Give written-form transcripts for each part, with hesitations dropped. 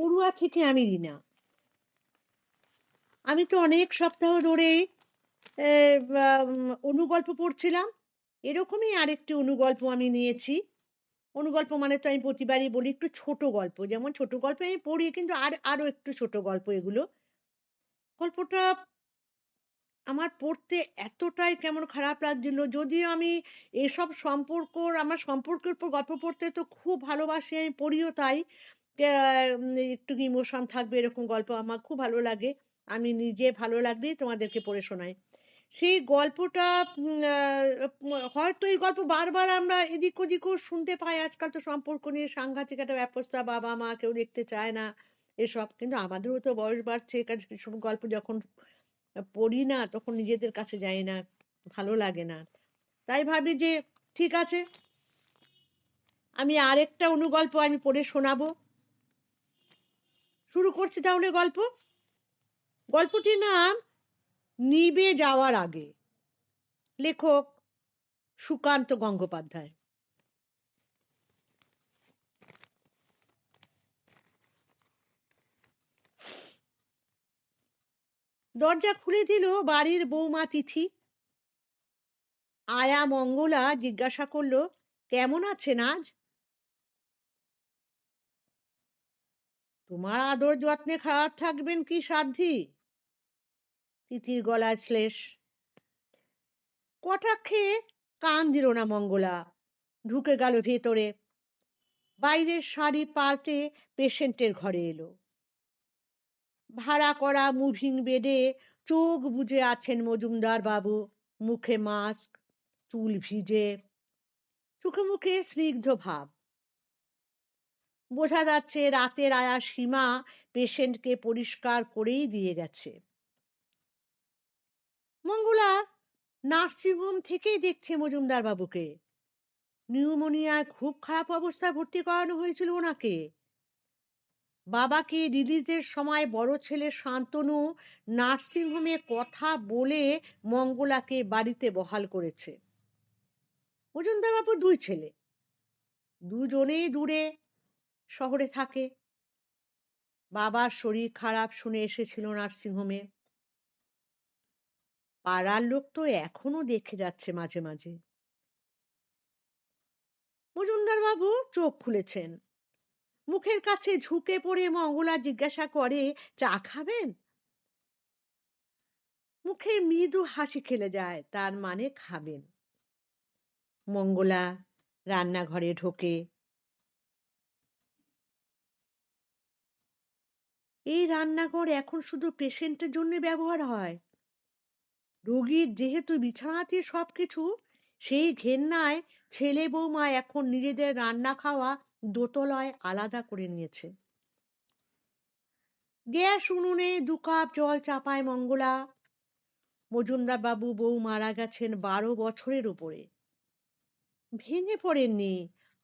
পড়ুয়া থেকে আমি রিনা। আমি তো অনেক সপ্তাহ ধরে অনুগল্প পড়ছিলাম। এরকমই আরেকটি অনুগল্প আমি নিয়েছি। অনুগল্প মানে তো আমি প্রতিবারই বলি একটু ছোট গল্প। যেমন ছোট গল্প আমি পড়ি, কিন্তু আরো একটু ছোট গল্প এগুলো। গল্পটা আমার পড়তে এতটাই কেমন খারাপ লাগছিল। যদিও আমি এসব আমার সম্পর্কের উপর গল্প পড়তে তো খুব ভালোবাসি, আমি পড়িও তাই। আ একটু ইমোশন থাকবে এরকম গল্প আমার খুব ভালো লাগে। আমি নিজে ভালো লাগলেই তোমাদেরকে পড়ে শোনাই। সেই গল্পটা হয়তো এই গল্প বারবার আমরা এদিক ওদিকও শুনতে পাই। আজকাল তো সম্পর্ক নিয়ে সাংঘাতিক একটা ব্যবস্থা। বাবা-মা কেউ দেখতে চায় না এসব। কিন্তু আমাদেরও তো বয়স বাড়ছে। কাজে এসব গল্প যখন পড়ি না তখন নিজেদের কাছে যাই না। ভালো লাগে না। তাই ভাবি যে ঠিক আছে, আমি আরেকটা অনুগল্প আমি পড়ে শোনাবো। শুরু করছি তাহলে গল্প। গল্পটির নাম নিভে যাওয়ার আগে। লেখক সুকান্ত গঙ্গোপাধ্যায়। দরজা খুলে দিল বাড়ির বৌমা তিথি। আয়া মঙ্গলা জিজ্ঞাসা করল, কেমন আছেন আজ? তোমার আদর যত্নে খারাপ থাকবেন কি সাধ্যি? তিথির গলায় শ্লেষ। কটাক্ষে কান দিল না মঙ্গলা। ঢুকে গেল ভেতরে। বাইরের শাড়ি পাল্টে পেশেন্টের ঘরে এলো। ভাড়া করা মুভিং বেডে চোখ বুজে আছেন মজুমদার বাবু। মুখে মাস্ক, চুল ভিজে, চোখে মুখে স্নিগ্ধ ভাব। বোঝা যাচ্ছে রাতের আয়া সীমা পেশেন্টকে পরিষ্কার করেই দিয়ে গেছে। মঙ্গলা নার্সিংহোম থেকেই দেখছে মজুমদার বাবুকে। নিউমোনিয়ায় খুব খারাপ অবস্থায় ভর্তি করানো হয়েছিল ওনাকে। বাবাকে রিলিজের সময় বড় ছেলে শান্তনু নার্সিংহোমে কথা বলে মঙ্গলাকে বাড়িতে বহাল করেছে। মজুমদার বাবুর দুই ছেলে, দুজনেই দূরে শহরে থাকে। বাবার শরীর খারাপ শুনে এসেছিল নার্সিংহোমে। পাড়ার লোক তো এখনো দেখে যাচ্ছে মাঝে মাঝে। মজুমদার বাবু চোখ খুলেছেন। মুখের কাছে ঝুঁকে পড়ে মঙ্গলা জিজ্ঞাসা করে, চা খাবেন? মুখে মৃদু হাসি খেলে যায়, তার মানে খাবেন। মঙ্গলা রান্নাঘরে ঢোকে। এই রান্নাঘর এখন শুধু পেশেন্টের জন্য ব্যবহার হয়। রোগীর যেহেতু বিছানাতে সবকিছু, সেই ঘেন্নায় ছেলে বৌমা এখন নিজেদের রান্না খাওয়া দোতলায় আলাদা করে নিয়েছে। গ্যাস উনুনে 2 কাপ জল চাপায় মঙ্গলা। মজুমদার বাবু বউ মারা গেছেন 12 বছরের উপরে। ভেঙে পড়েননি।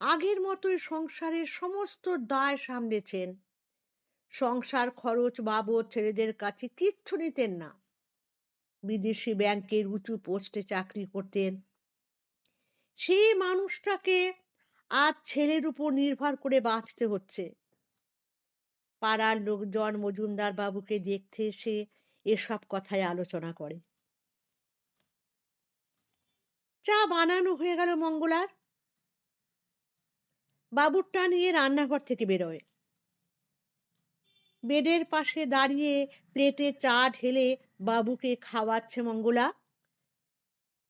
আগের মতোই সংসারের সমস্ত দায় সামলেছেন। সংসার খরচ বাবদ ছেলেদের কাছে কিচ্ছু নিতেন না। বিদেশি ব্যাংকের উঁচু পোস্টে চাকরি করতেন। সেই মানুষটাকে আজ ছেলের উপর নির্ভর করে বাঁচতে হচ্ছে। পাড়ার লোকজন মজুমদার বাবুকে দেখতে এসে এসব কথায় আলোচনা করে। চা বানানো হয়ে গেল মঙ্গলার। বাবুরটা নিয়ে রান্নাঘর থেকে বেরোয়। বেডের পাশে দাঁড়িয়ে প্লেটে চা ঢেলে বাবুকে খাওয়াচ্ছে মঙ্গলা।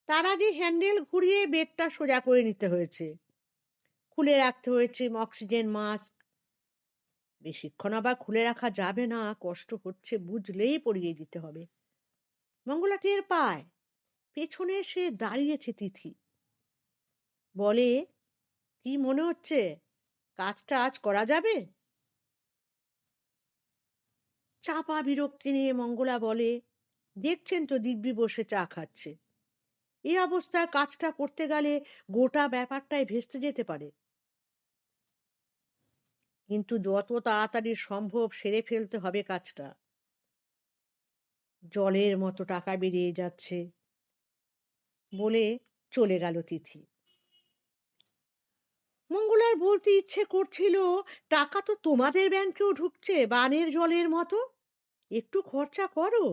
তার আগে হ্যান্ডেল ঘুরিয়ে বেডটা সোজা করে নিতে হয়েছে। খুলে রাখতে হয়েছে অক্সিজেন মাস্ক। বেশিক্ষণ আবার খুলে রাখা যাবে না, কষ্ট হচ্ছে বুঝলেই পরিয়ে দিতে হবে। মঙ্গলা টের পায় পেছনে সে দাঁড়িয়েছে তিথি। বলে, কি মনে হচ্ছে, কাজটা আজ করা যাবে? চাপা বিরক্তি নিয়ে মঙ্গলা বলে, দেখছেন তো দিব্যি বসে চা খাচ্ছে। এই অবস্থায় কাজটা করতে গেলে গোটা ব্যাপারটাই ভেস্তে যেতে পারে। কিন্তু যত তাড়াতাড়ি সম্ভব সেরে ফেলতে হবে কাজটা। জলের মতো টাকা বেরিয়ে যাচ্ছে। বলে চলে গেল তিথি। মঙ্গলার বলতে ইচ্ছে করছিল, টাকা তো তোমাদের ব্যাংকেও ঢুকছে বানের জলের মতো, একটু খরচা করো।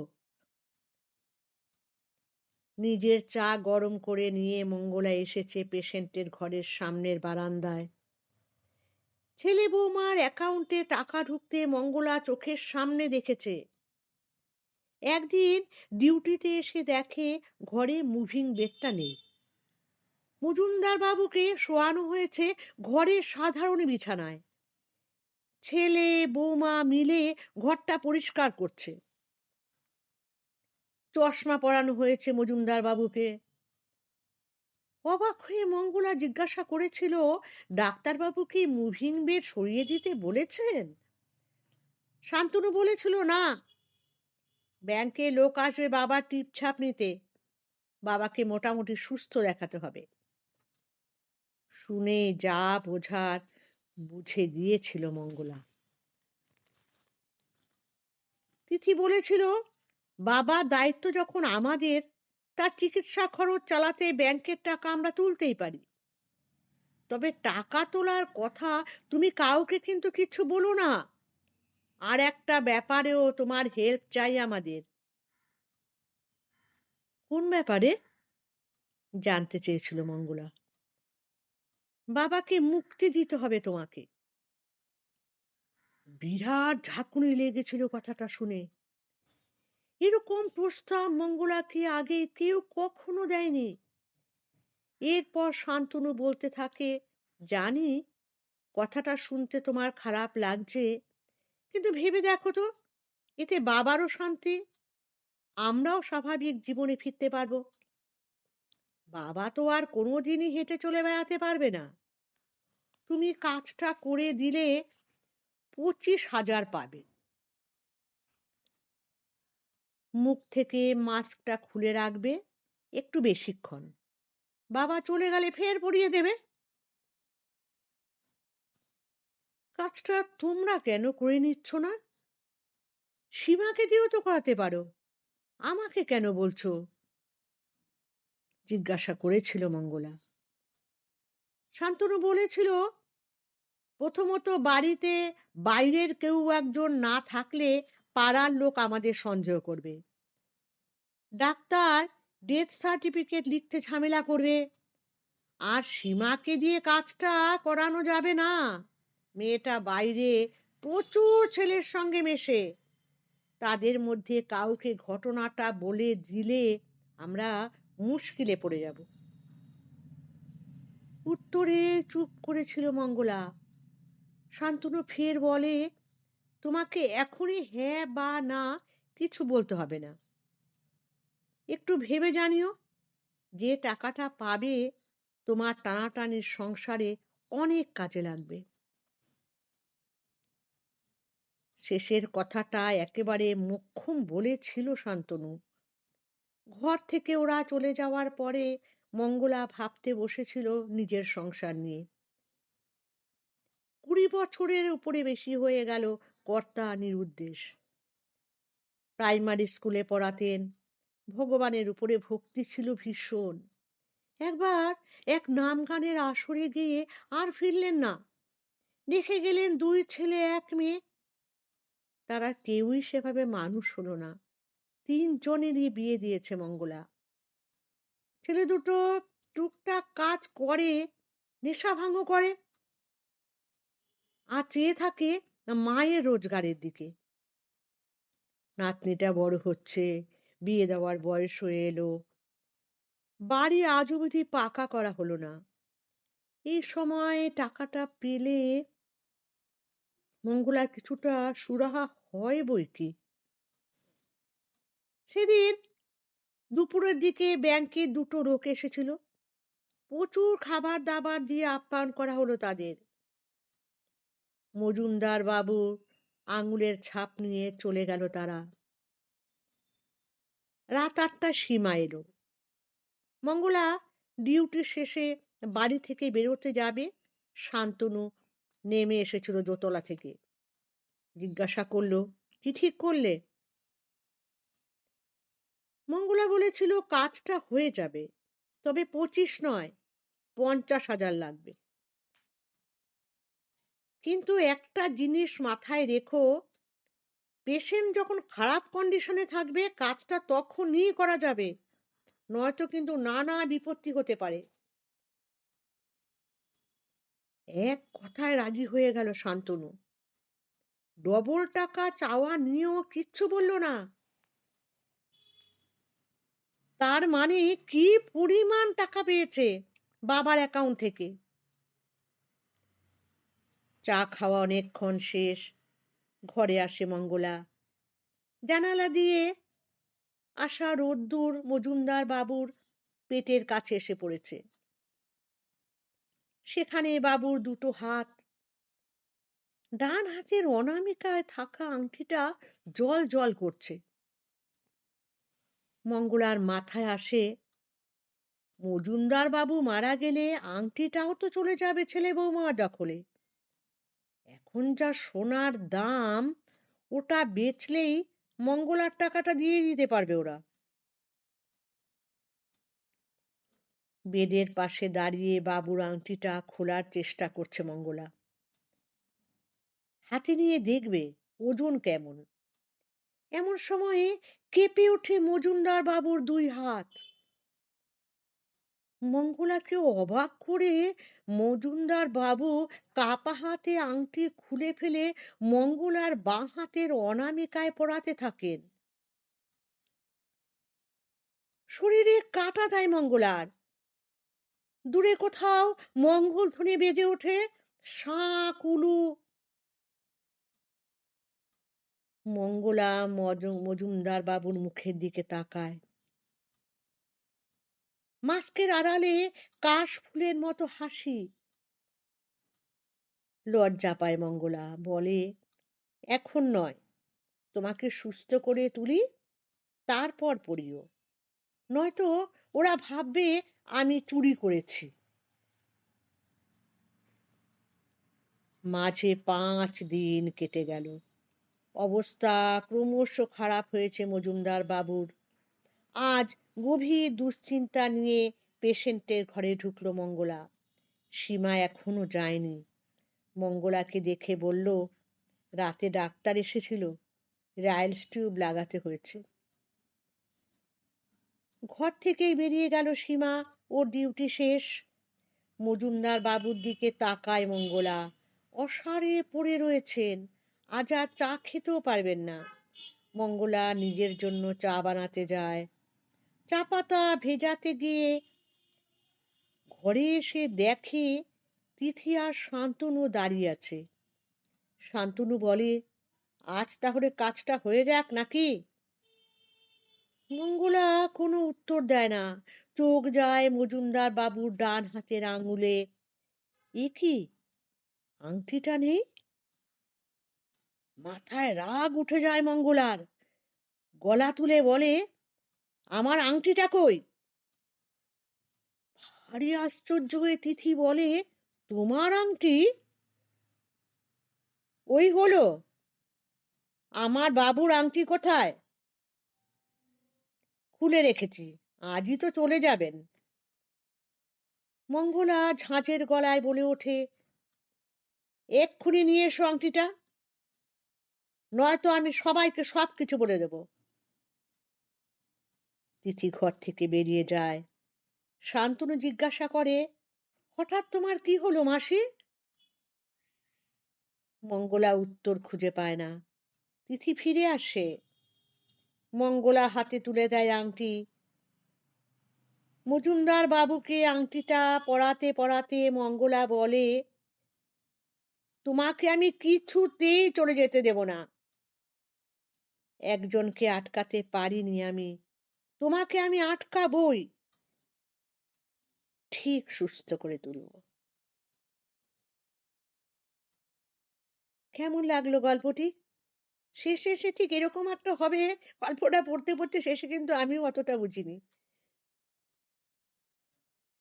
নিজের চা গরম করে নিয়ে মঙ্গলা এসেছে পেশেন্টের ঘরের সামনের বারান্দায়। ছেলে বৌমার অ্যাকাউন্টে টাকা ঢুকতে মঙ্গলা চোখের সামনে দেখেছে। একদিন ডিউটিতে এসে দেখে ঘরে মুভিং বেডটা নেই। মজুমদার বাবুকে শোয়ানো হয়েছে ঘরের সাধারণ বিছানায়। ছেলে বৌমা মিলে ঘরটা পরিষ্কার করছে। চশমা পরানো হয়েছে মজুমদার বাবুকে। অবাক হয়ে মঙ্গলা জিজ্ঞাসা করেছিল, ডাক্তারবাবু কি মুভিং বেড সরিয়ে দিতে বলেছেন? শান্তনু বলেছিল, না, ব্যাংকে লোক আসবে বাবার টিপছাপ নিতে, বাবাকে মোটামুটি সুস্থ দেখাতে হবে। শুনে যা বোঝার বুঝে গিয়েছিল মঙ্গলা। তিথি বলেছিল, বাবার দায়িত্ব যখন আমাদের, তার চিকিৎসা খরচ চালাতে ব্যাংকের টাকা আমরা তুলতেই পারি। তবে টাকা তোলার কথা তুমি কাউকে কিন্তু কিছু বলো না। আর একটা ব্যাপারেও তোমার হেল্প চাই আমাদের। কোন ব্যাপারে? জানতে চেয়েছিল মঙ্গলা। বাবাকে মুক্তি দিতে হবে তোমাকে। বিরাট ঝাঁকুনি লেগেছিল কথাটা শুনে। এরকম প্রস্তাব মঙ্গলাকে আগে কেউ কখনো দেয়নি। এরপর শান্তনু বলতে থাকে, জানি কথাটা শুনতে তোমার খারাপ লাগছে, কিন্তু ভেবে দেখো তো, এতে বাবারও শান্তি, আমরাও স্বাভাবিক জীবনে ফিরতে পারবো। বাবা তো আর কোনোদিনই হেঁটে চলে বেড়াতে পারবে না। তুমি কাজটা করে দিলে 25,000 পাবে। মুখ থেকে মাস্কটা খুলে রাখবে একটু বেশিক্ষণ, বাবা চলে গেলে ফের পরিয়ে দেবে। কাজটা তোমরা কেন করে নিচ্ছ না? সীমাকে দিয়েও তো করাতে পারো, আমাকে কেন বলছো? জিজ্ঞাসা করেছিল মঙ্গলা। শান্তনু বলেছিল, প্রথমত বাড়িতে বাইরের কেউ একজন না থাকলে পাড়ার লোক আমাদের সন্দেহ করবে। ডাক্তার ডেথ সার্টিফিকেট লিখতে ঝামেলা করবে। আর সীমাকে দিয়ে কাজটা করানো যাবে না। মেয়েটা বাইরে প্রচুর ছেলের সঙ্গে মেশে। তাদের মধ্যে কাউকে ঘটনাটা বলে দিলে আমরা মুশকিলে পড়ে যাব। উত্তরে চুপ করেছিল মঙ্গলা। শান্তনু ফের বলে, তোমাকে এখনই হ্যাঁ বা না কিছু বলতে হবে না। একটু ভেবে জানিও, যে টাকাটা পাবে তোমার টানাটানির সংসারে অনেক কাজে লাগবে। শেষের কথাটা একেবারে মোক্ষম বলেছিল শান্তনু। ঘর থেকে ওরা চলে যাওয়ার পরে মঙ্গলা ভাবতে বসেছিল নিজের সংসার নিয়ে। 20 বছরের উপরে বেশি হয়ে গেল কর্তা নিরুদ্দেশ। প্রাইমারি স্কুলে পড়াতেন, ভগবানের উপরে ভক্তি ছিল ভীষণ। একবার এক নাম গানের আসরে গিয়ে আর ফিরলেন না। রেখে গেলেন 2 ছেলে 1 মেয়ে। তারা কেউই সেভাবে মানুষ হলো না। 3 জনেরই বিয়ে দিয়েছে মঙ্গলা। ছেলে দুটো টুকটাক কাজ করে, নেশা ভাঙও করে, আর চেয়ে থাকে মায়ের রোজগারের দিকে। নাতনিটা বড় হচ্ছে, বিয়ে দেওয়ার বয়স হয়ে এলো। বাড়ি আজ অবধি পাকা করা হলো না। এই সময় টাকাটা পেলে মঙ্গলার কিছুটা সুরাহা হয় বই কি। সেদিন দুপুরের দিকে ব্যাংকে 2টো লোক এসেছিল। প্রচুর খাবার দাবার দিয়ে আপ্যায়ন করা হলো তাদের। মজুমদার বাবু আঙুলের ছাপ নিয়ে চলে গেল তারা। রাত 8টায় সীমা এলো। মঙ্গলা ডিউটি শেষে বাড়ি থেকে বেরোতে যাবে, শান্তনু নেমে এসেছিল দোতলা থেকে। জিজ্ঞাসা করলো, কি ঠিক করলে? মঙ্গলা বলেছিল, কাজটা হয়ে যাবে, তবে 25 নয়, 50,000 লাগবে। কিন্তু একটা জিনিস মাথায় রেখো, পেশেন্ট যখন খারাপ কন্ডিশনে থাকবে কাজটা তখনই করা যাবে, নয়তো কিন্তু নানা বিপত্তি হতে পারে। এক কথায় রাজি হয়ে গেল শান্তনু। ডবল টাকা চাওয়া নিয়েও কিচ্ছু বলল না। তার মানে কি পরিমাণ টাকা পেয়েছে বাবার অ্যাকাউন্ট থেকে। চা খাওয়া অনেকক্ষণ শেষ। ঘরে আসে মঙ্গলা। জানালা দিয়ে আসা রোদ্দুর মজুমদার বাবুর পেটের কাছে এসে পড়েছে। সেখানে বাবুর দুটো হাত, ডান হাতের অনামিকায় থাকা আংটিটা জল জল করছে। মঙ্গলার মাথায় আসে, মজুমদার বাবু মারা গেলে আংটিটাও তো চলে যাবে ছেলে বৌমার দখলে। এখন যা সোনার দাম, ওটা বেচলেই মঙ্গলার টাকাটা দিয়ে দিতে পারবে ওরা। বেডের পাশে দাঁড়িয়ে বাবুর আংটিটা খোলার চেষ্টা করছে মঙ্গলা। হাতে নিয়ে দেখবে ওজন কেমন। এমন সময়ে কেঁপে ওঠে মজুমদার বাবুর দুই হাত। মঙ্গলাকে অবাক করে মজুমদার বাবু কাপা হাতে আংটি খুলে ফেলে মঙ্গলার বাঁ হাতের অনামিকায় পরাতে থাকেন। শরীরে কাঁটা দেয় মঙ্গলার। দূরে কোথাও মঙ্গলধ্বনি বেজে ওঠে, শাঁ কুলু। মঙ্গলা মজুমদার বাবুর মুখের দিকে তাকায়। মাস্কের আড়ালে কাশ ফুলের মতো হাসি। লজ্জা পায় মঙ্গলা, বলে, এখন নয়, তোমাকে সুস্থ করে তুলি, তারপর পড়িও, নয়তো ওরা ভাববে আমি চুরি করেছি। মাঝে 5 দিন কেটে গেল। অবস্থা ক্রমশ খারাপ হয়েছে মজুমদার বাবুর। আজ গভীর দুশ্চিন্তা নিয়ে পেশেন্টের ঘরে ঢুকলো মঙ্গলা। সীমা এখনো যায়নি। মঙ্গলাকে দেখে বলল, রাতে ডাক্তার এসেছিল, রাইলস টিউব লাগাতে হয়েছে। ঘর থেকেই বেরিয়ে গেল সীমা। ওর ডিউটি শেষ। মজুমদার বাবুর দিকে তাকায় মঙ্গলা। অসাড়ে পড়ে রয়েছেন, আজ আর চা খেতেও পারবেন না। মঙ্গলা নিজের জন্য চা বানাতে যায়। চা পাতা ভেজাতে গিয়ে ঘরে এসে দেখে তিথি আর শান্তনু দাঁড়িয়ে আছে। শান্তনু বলে, আজ তাহলে কাজটা হয়ে যাক নাকি? মঙ্গলা কোনো উত্তর দেয় না। চোখ যায় মজুমদার বাবুর ডান হাতের আঙুলে। এ কি, আংটিটা নেই? মাথায় রাগ উঠে যায় মঙ্গলার। গলা তুলে বলে, আমার আংটিটা কই? ভারী আশ্চর্য হয়ে তিথি বলে, তোমার আংটি? ওই হলো, আমার বাবুর আংটি কোথায়? খুলে রেখেছি, আজই তো চলে যাবেন। মঙ্গলা ঝাঁঝের গলায় বলে ওঠে, এক্ষুনি নিয়ে এসো আংটিটা, নয়তো আমি সবাইকে সবকিছু বলে দেব। তিথি ঘর থেকে বেরিয়ে যায়। শান্তনু জিজ্ঞাসা করে, হঠাৎ তোমার কি হলো মাসি? মঙ্গলা উত্তর খুঁজে পায় না। তিথি ফিরে আসে। মঙ্গলা হাতে তুলে দেয় আংটি। মজুমদার বাবুকে আংটিটা পরাতে পরাতে মঙ্গলা বলে, তোমাকে আমি কিছুতেই চলে যেতে দেব না। একজনকে আটকাতে পারিনি আমি, তোমাকে আমি আটকাবই, ঠিক সুস্থ করে তুলব। কেমন লাগলো গল্পটি? শেষে এসে ঠিক এরকম একটা হবে, গল্পটা পড়তে পড়তে শেষে কিন্তু আমিও অতটা বুঝিনি।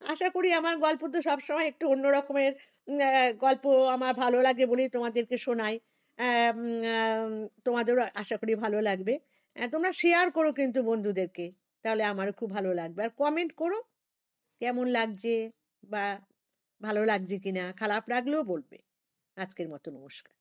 আশা করি আমার গল্প তো সবসময় একটু অন্য রকমের গল্প আমার ভালো লাগে বলেই তোমাদেরকে শোনাই। তোমাদেরও আশা করি ভালো লাগবে। তোমরা শেয়ার করো কিন্তু বন্ধুদেরকে। তাহলে আমারও খুব ভালো লাগবে। আর কমেন্ট করো কেমন লাগছে বা ভালো লাগছে কিনা, খারাপ লাগলেও বলবে। আজকের মতো নমস্কার।